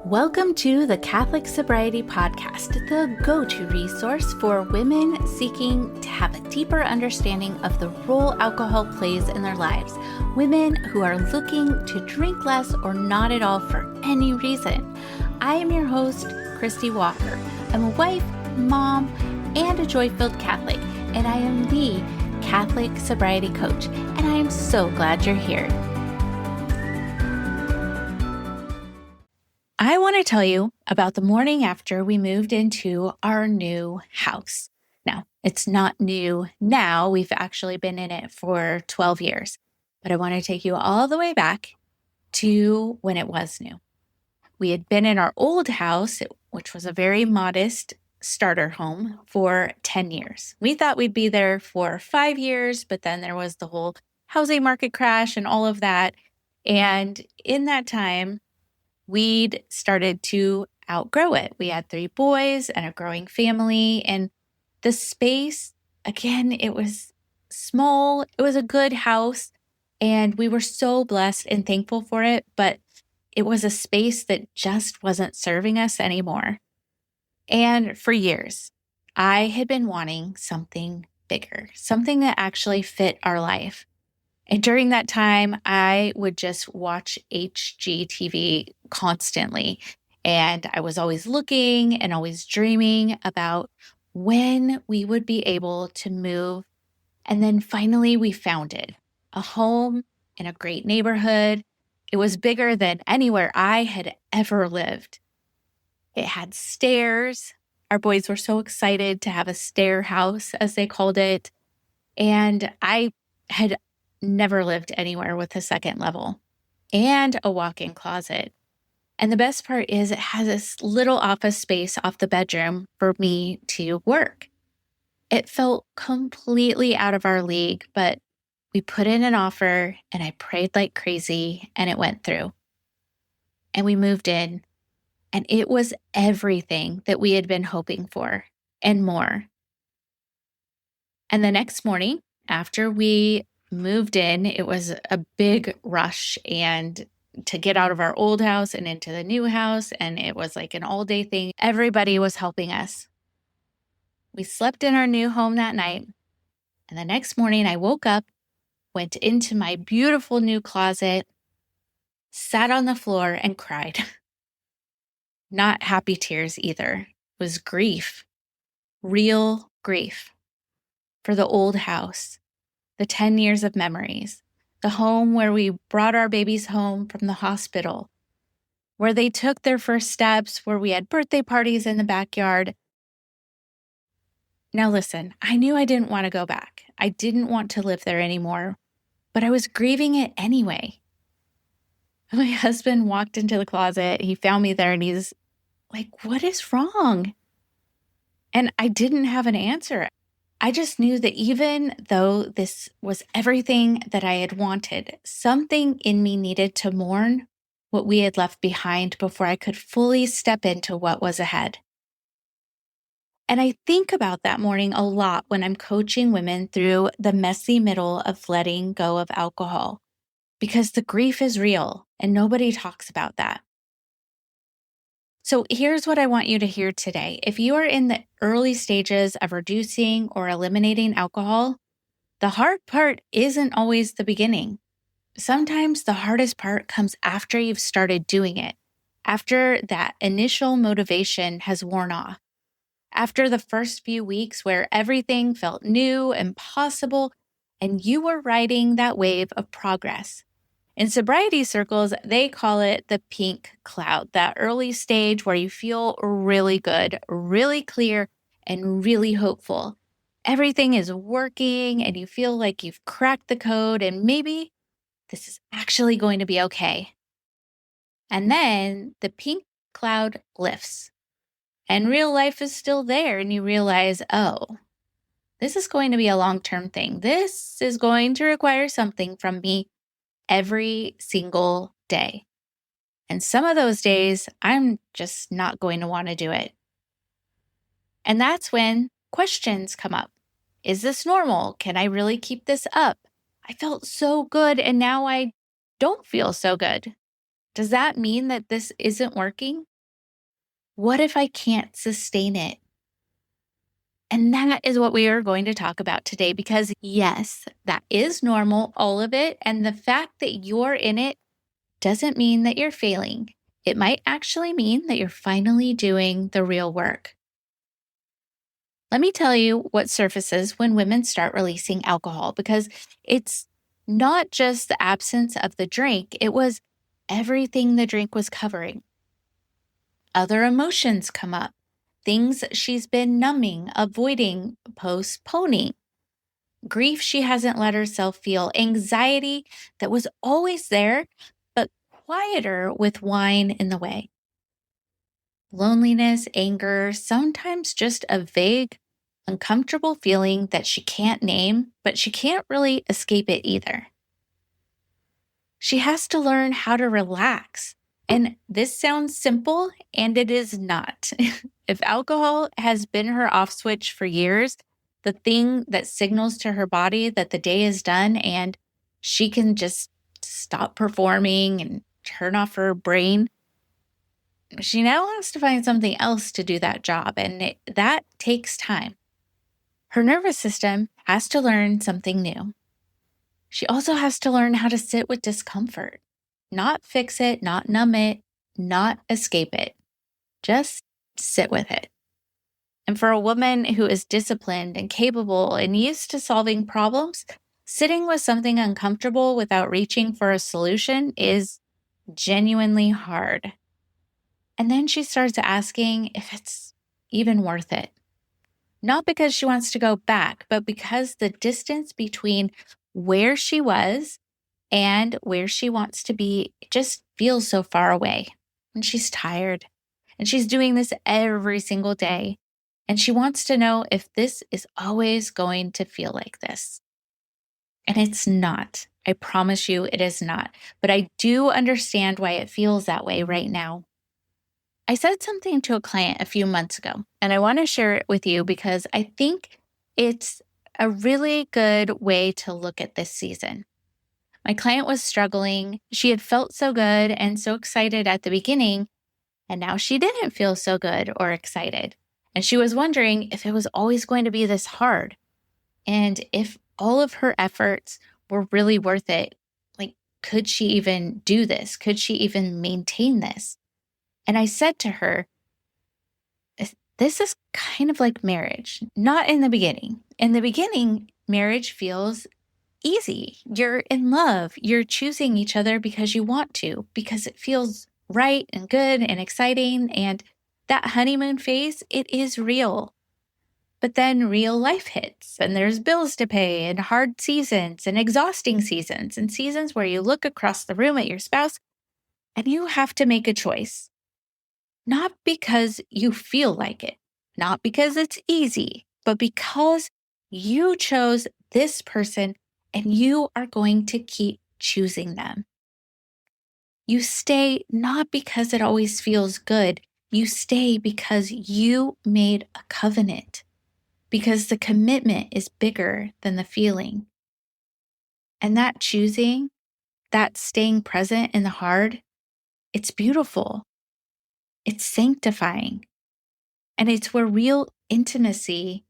Welcome to the Catholic Sobriety Podcast, the go-to resource for women seeking to have a deeper understanding of the role alcohol plays in their lives. Women who are looking to drink less or not at all for any reason. I am your host, Christie Walker. I'm a wife, mom, and a joy-filled Catholic, and I am the Catholic Sobriety Coach, and I am so glad you're here. I want to tell you about the morning after we moved into our new house. Now, it's not new now. We've actually been in it for 12 years, but I want to take you all the way back to when it was new. We had been in our old house, which was a very modest starter home, for 10 years. We thought we'd be there for 5 years, but then there was the whole housing market crash and all of that. And in that time, we'd started to outgrow it. We had 3 boys and a growing family, and the space, again, it was small. It was a good house, and we were so blessed and thankful for it, but it was a space that just wasn't serving us anymore. And for years, I had been wanting something bigger, something that actually fit our life. And during that time, I would just watch HGTV constantly. And I was always looking and always dreaming about when we would be able to move. And then finally, we found it, a home in a great neighborhood. It was bigger than anywhere I had ever lived. It had stairs. Our boys were so excited to have a stair house, as they called it. And I had never lived anywhere with a second level and a walk-in closet. And the best part is it has this little office space off the bedroom for me to work. It felt completely out of our league, but we put in an offer and I prayed like crazy and it went through. And we moved in, and it was everything that we had been hoping for and more. And the next morning, after we moved in, it was a big rush and to get out of our old house and into the new house. And it was like an all-day thing. Everybody was helping us. We slept in our new home that night. And the next morning I woke up, went into my beautiful new closet, sat on the floor and cried. Not happy tears either. It was grief, real grief for the old house. The 10 years of memories, the home where we brought our babies home from the hospital, where they took their first steps, where we had birthday parties in the backyard. Now listen, I knew I didn't want to go back. I didn't want to live there anymore, but I was grieving it anyway. My husband walked into the closet. He found me there and he's like, "What is wrong?" And I didn't have an answer. I just knew that even though this was everything that I had wanted, something in me needed to mourn what we had left behind before I could fully step into what was ahead. And I think about that morning a lot when I'm coaching women through the messy middle of letting go of alcohol, because the grief is real and nobody talks about that. So here's what I want you to hear today. If you are in the early stages of reducing or eliminating alcohol, the hard part isn't always the beginning. Sometimes the hardest part comes after you've started doing it, after that initial motivation has worn off, after the first few weeks where everything felt new and possible, and you were riding that wave of progress. In sobriety circles, they call it the pink cloud, that early stage where you feel really good, really clear, and really hopeful. Everything is working and you feel like you've cracked the code and maybe this is actually going to be okay. And then the pink cloud lifts and real life is still there and you realize, oh, this is going to be a long-term thing. This is going to require something from me every single day. And some of those days, I'm just not going to want to do it. And that's when questions come up. Is this normal? Can I really keep this up? I felt so good and now I don't feel so good. Does that mean that this isn't working? What if I can't sustain it? And that is what we are going to talk about today because, yes, that is normal, all of it. And the fact that you're in it doesn't mean that you're failing. It might actually mean that you're finally doing the real work. Let me tell you what surfaces when women start releasing alcohol because it's not just the absence of the drink, it was everything the drink was covering. Other emotions come up, things she's been numbing, avoiding, postponing, grief she hasn't let herself feel, anxiety that was always there, but quieter with wine in the way. Loneliness, anger, sometimes just a vague, uncomfortable feeling that she can't name, but she can't really escape it either. She has to learn how to relax. And this sounds simple, and it is not. If alcohol has been her off switch for years, the thing that signals to her body that the day is done and she can just stop performing and turn off her brain, she now has to find something else to do that job, and that takes time. Her nervous system has to learn something new. She also has to learn how to sit with discomfort, not fix it, not numb it, not escape it. Just sit with it. And for a woman who is disciplined and capable and used to solving problems, sitting with something uncomfortable without reaching for a solution is genuinely hard. And then she starts asking if it's even worth it. Not because she wants to go back, but because the distance between where she was and where she wants to be just feels so far away. And she's tired. And she's doing this every single day. And she wants to know if this is always going to feel like this. And it's not. I promise you it is not. But I do understand why it feels that way right now. I said something to a client a few months ago, and I want to share it with you because I think it's a really good way to look at this season. My client was struggling. She had felt so good and so excited at the beginning, and now she didn't feel so good or excited. And she was wondering if it was always going to be this hard and if all of her efforts were really worth it. Like, could she even do this? Could she even maintain this? And I said to her, this is kind of like marriage, not in the beginning. In the beginning, marriage feels easy. You're in love. You're choosing each other because you want to, because it feels right and good and exciting. And that honeymoon phase, it is real. But then real life hits, and there's bills to pay, and hard seasons, and exhausting seasons, and seasons where you look across the room at your spouse and you have to make a choice. Not because you feel like it, not because it's easy, but because you chose this person and you are going to keep choosing them. You stay not because it always feels good. You stay because you made a covenant, because the commitment is bigger than the feeling. And that choosing, that staying present in the hard, it's beautiful. It's sanctifying. And it's where real intimacy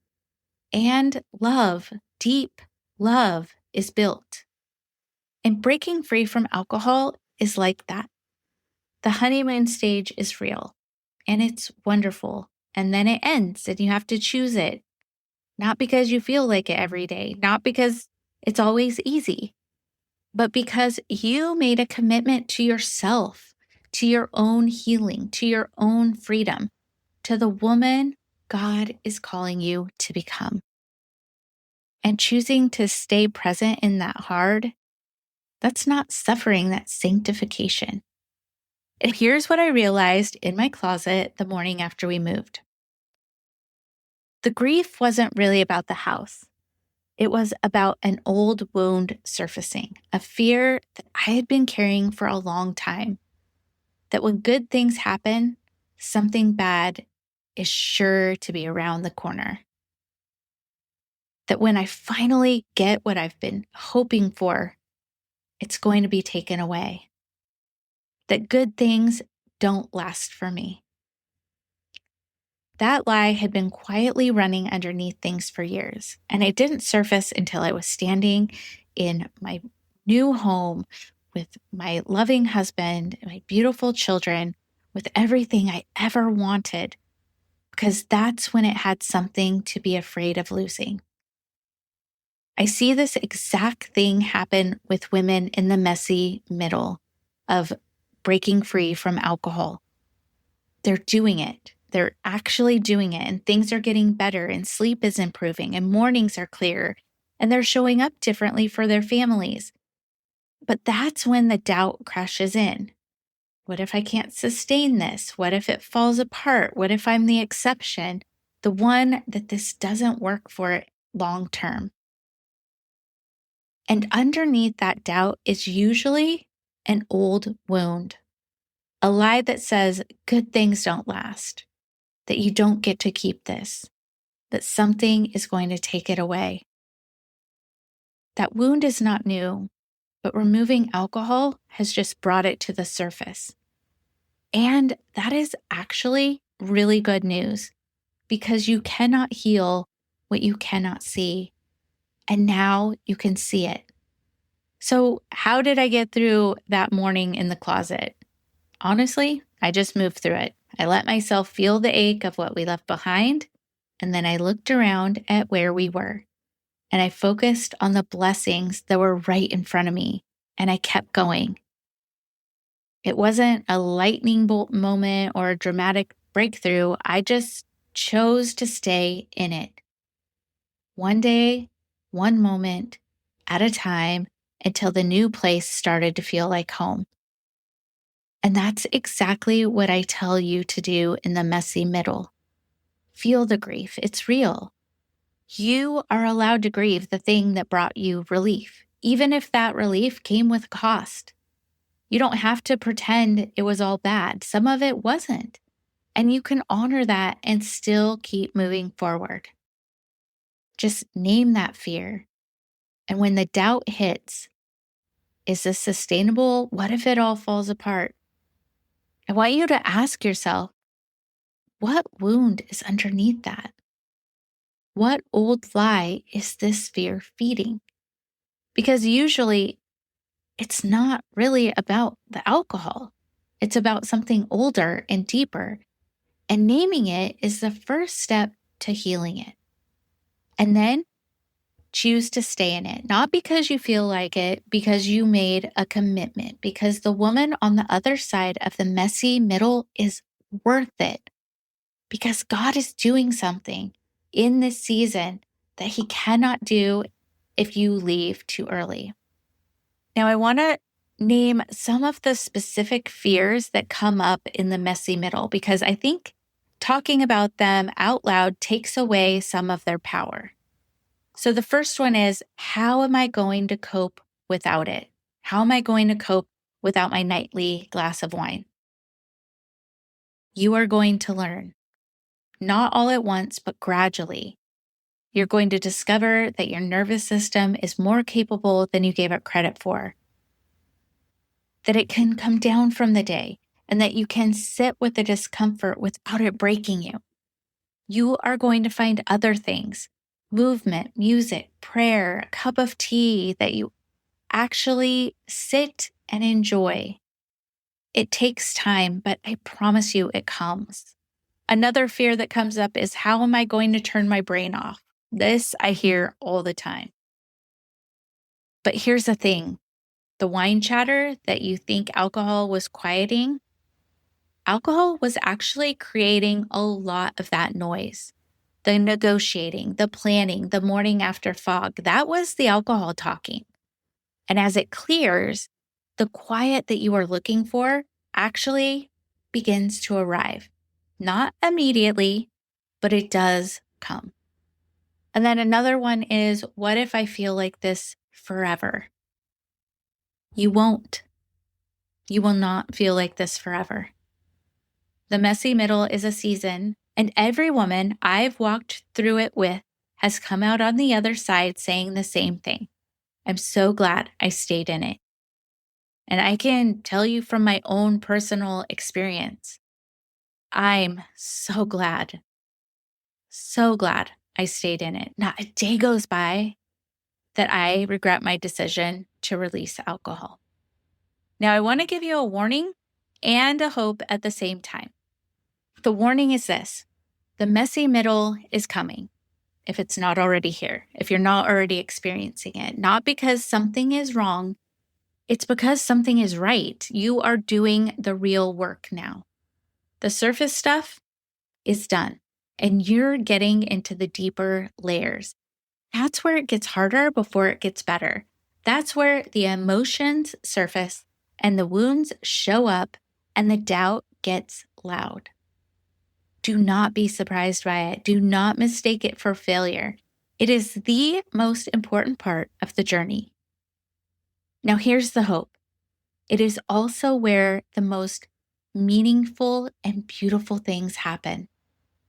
and love, deep love, is built. And breaking free from alcohol is like that. The honeymoon stage is real and it's wonderful. And then it ends and you have to choose it. Not because you feel like it every day, not because it's always easy, but because you made a commitment to yourself, to your own healing, to your own freedom, to the woman God is calling you to become. And choosing to stay present in that hard, that's not suffering, that's sanctification. And here's what I realized in my closet the morning after we moved. The grief wasn't really about the house. It was about an old wound surfacing, a fear that I had been carrying for a long time, that when good things happen, something bad is sure to be around the corner. That when I finally get what I've been hoping for, it's going to be taken away. That good things don't last for me. That lie had been quietly running underneath things for years, and it didn't surface until I was standing in my new home with my loving husband, my beautiful children, with everything I ever wanted, because that's when it had something to be afraid of losing. I see this exact thing happen with women in the messy middle of breaking free from alcohol. They're doing it. They're actually doing it, and things are getting better, and sleep is improving, and mornings are clearer, and they're showing up differently for their families. But that's when the doubt crashes in. What if I can't sustain this? What if it falls apart? What if I'm the exception, the one that this doesn't work for long term? And underneath that doubt is usually an old wound, a lie that says good things don't last, that you don't get to keep this, that something is going to take it away. That wound is not new, but removing alcohol has just brought it to the surface. And that is actually really good news because you cannot heal what you cannot see. And now you can see it. So, how did I get through that morning in the closet? Honestly, I just moved through it. I let myself feel the ache of what we left behind, and then I looked around at where we were, and I focused on the blessings that were right in front of me, and I kept going. It wasn't a lightning bolt moment or a dramatic breakthrough. I just chose to stay in it. One day, one moment at a time until the new place started to feel like home. And that's exactly what I tell you to do in the messy middle. Feel the grief. It's real. You are allowed to grieve the thing that brought you relief, even if that relief came with cost. You don't have to pretend it was all bad. Some of it wasn't. And you can honor that and still keep moving forward. Just name that fear. And when the doubt hits, is this sustainable? What if it all falls apart? I want you to ask yourself, what wound is underneath that? What old lie is this fear feeding? Because usually it's not really about the alcohol. It's about something older and deeper. And naming it is the first step to healing it. And then choose to stay in it, not because you feel like it, because you made a commitment, because the woman on the other side of the messy middle is worth it, because God is doing something in this season that He cannot do if you leave too early. Now, I want to name some of the specific fears that come up in the messy middle, because I think talking about them out loud takes away some of their power. So the first one is, how am I going to cope without it? How am I going to cope without my nightly glass of wine? You are going to learn, not all at once, but gradually. You're going to discover that your nervous system is more capable than you gave it credit for, that it can come down from the day, and that you can sit with the discomfort without it breaking you. You are going to find other things, movement, music, prayer, a cup of tea that you actually sit and enjoy. It takes time, but I promise you it comes. Another fear that comes up is, how am I going to turn my brain off? This I hear all the time. But here's the thing. The wine chatter that you think alcohol was quieting, alcohol was actually creating a lot of that noise. The negotiating, the planning, the morning after fog, that was the alcohol talking. And as it clears, the quiet that you are looking for actually begins to arrive. Not immediately, but it does come. And then another one is, what if I feel like this forever? You won't. You will not feel like this forever. The messy middle is a season, and every woman I've walked through it with has come out on the other side saying the same thing. I'm so glad I stayed in it. And I can tell you from my own personal experience, I'm so glad So glad I stayed in it. Not a day goes by that I regret my decision to release alcohol. Now, I want to give you a warning and a hope at the same time. The warning is this: the messy middle is coming, if it's not already here, if you're not already experiencing it, not because something is wrong, it's because something is right. You are doing the real work now. The surface stuff is done, and you're getting into the deeper layers. That's where it gets harder before it gets better. That's where the emotions surface and the wounds show up and the doubt gets loud. Do not be surprised by it. Do not mistake it for failure. It is the most important part of the journey. Now, here's the hope. It is also where the most meaningful and beautiful things happen,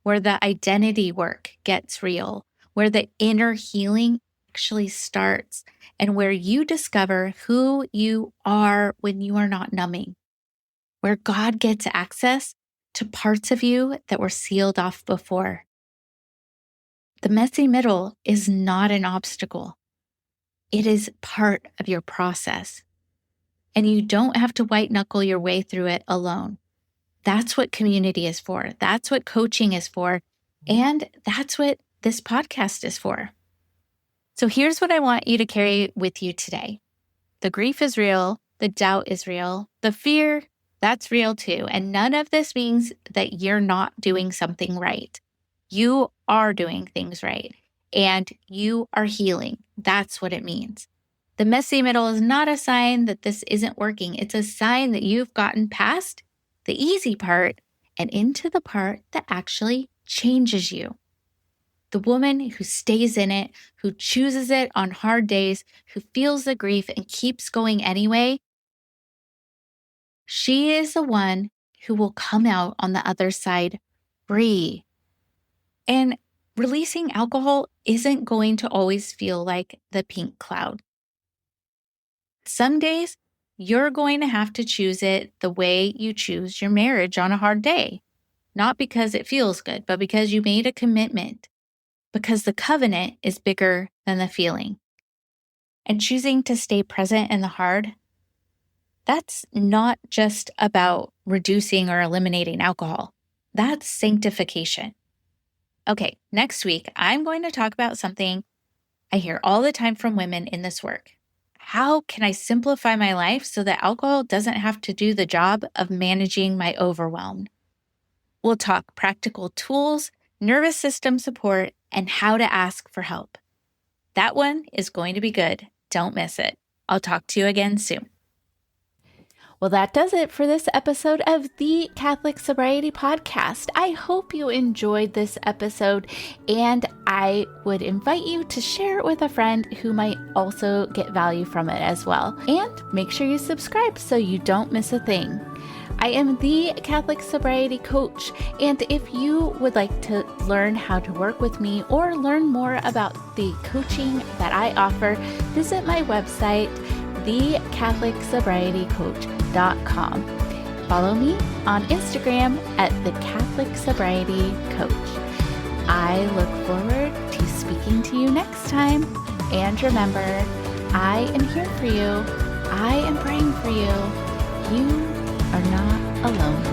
where the identity work gets real, where the inner healing actually starts, and where you discover who you are when you are not numbing, where God gets access to parts of you that were sealed off before. The messy middle is not an obstacle. It is part of your process. And you don't have to white knuckle your way through it alone. That's what community is for. That's what coaching is for. And that's what this podcast is for. So here's what I want you to carry with you today. The grief is real. The doubt is real. The fear, that's real too. And none of this means that you're not doing something right. You are doing things right. And you are healing. That's what it means. The messy middle is not a sign that this isn't working. It's a sign that you've gotten past the easy part and into the part that actually changes you. The woman who stays in it, who chooses it on hard days, who feels the grief and keeps going anyway, she is the one who will come out on the other side free. And releasing alcohol isn't going to always feel like the pink cloud. Some days, you're going to have to choose it the way you choose your marriage on a hard day. Not because it feels good, but because you made a commitment. Because the covenant is bigger than the feeling. And choosing to stay present in the hard, that's not just about reducing or eliminating alcohol. That's sanctification. Okay, next week, I'm going to talk about something I hear all the time from women in this work. How can I simplify my life so that alcohol doesn't have to do the job of managing my overwhelm? We'll talk practical tools, nervous system support, and how to ask for help. That one is going to be good. Don't miss it. I'll talk to you again soon. Well, that does it for this episode of the Catholic Sobriety Podcast. I hope you enjoyed this episode, and I would invite you to share it with a friend who might also get value from it as well. And make sure you subscribe so you don't miss a thing. I am the Catholic Sobriety Coach, and if you would like to learn how to work with me or learn more about the coaching that I offer, visit my website, thecatholicsobrietycoach.com. Follow me on Instagram at the Catholic Sobriety Coach. I look forward to speaking to you next time. And remember, I am here for you. I am praying for you. You are not alone.